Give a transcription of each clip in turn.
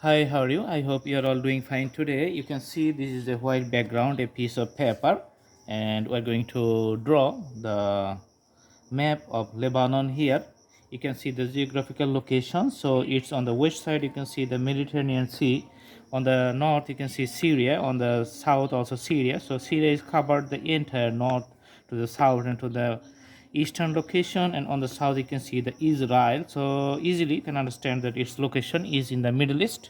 Hi, how are you? I hope you are all doing fine today. You can see this is a white background, a piece of paper, and we're going to draw the map of Lebanon here. You can see the geographical location. So it's on the west side, you can see the Mediterranean Sea. On the north, you can see Syria. On the south, also Syria. So Syria is covered the entire north to the south and to the eastern location, and on the south you can see the Israel. So easily you can understand that its location is in the Middle East.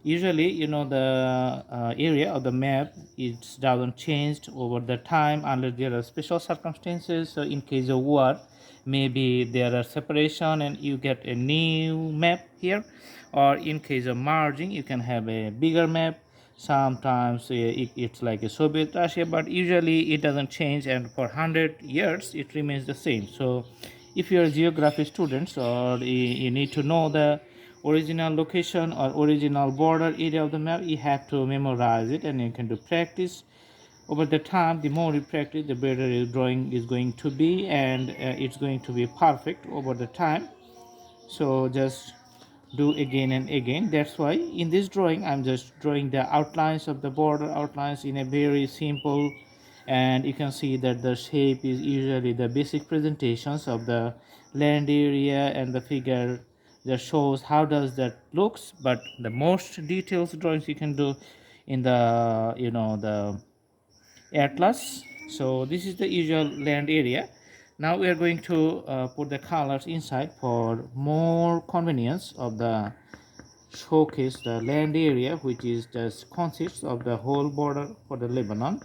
Usually, the area of the map, it doesn't change over the time unless there are special circumstances. So in case of war, maybe there are separation and you get a new map here, or in case of merging you can have a bigger map. Sometimes it's like a Soviet Russia, but usually it doesn't change, and for 100 years it remains the same. So if you're a geography student, or you need to know the original location or original border area of the map, you have to memorize it, and you can do practice over the time. The more you practice, the better your drawing is going to be, and it's going to be perfect over the time. So just do again and again. That's why in this drawing I'm just drawing the outlines of the border outlines in a very simple, and you can see that the shape is usually the basic presentations of the land area, and the figure that shows how does that looks. But the most details drawings you can do in the the atlas. So this is the usual land area. Now we are going to put the colors inside for more convenience of the showcase the land area, which is just consists of the whole border for the Lebanon.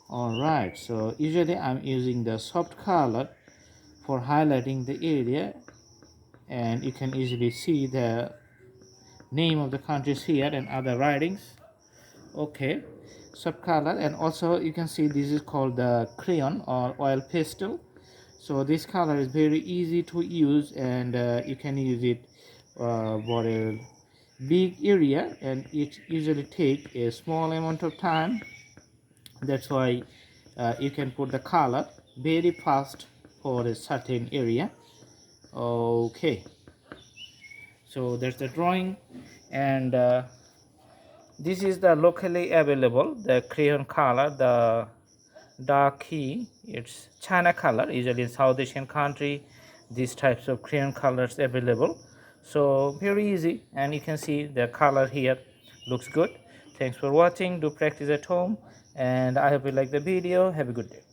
All right, so usually I'm using the soft color for highlighting the area, and you can easily see the name of the countries here and other writings. Okay, soft color. And also you can see this is called the crayon or oil pastel. So this color is very easy to use, and you can use it for a big area, and it usually take a small amount of time. That's why you can put the color very fast for a certain area. Okay, so that's the drawing, and this is the locally available the crayon color, the dark key. It's China color. Usually in South Asian country these types of crayon colors available. So very easy, and you can see the color here looks good. Thanks for watching. Do practice at home, and I hope you like the video. Have a good day.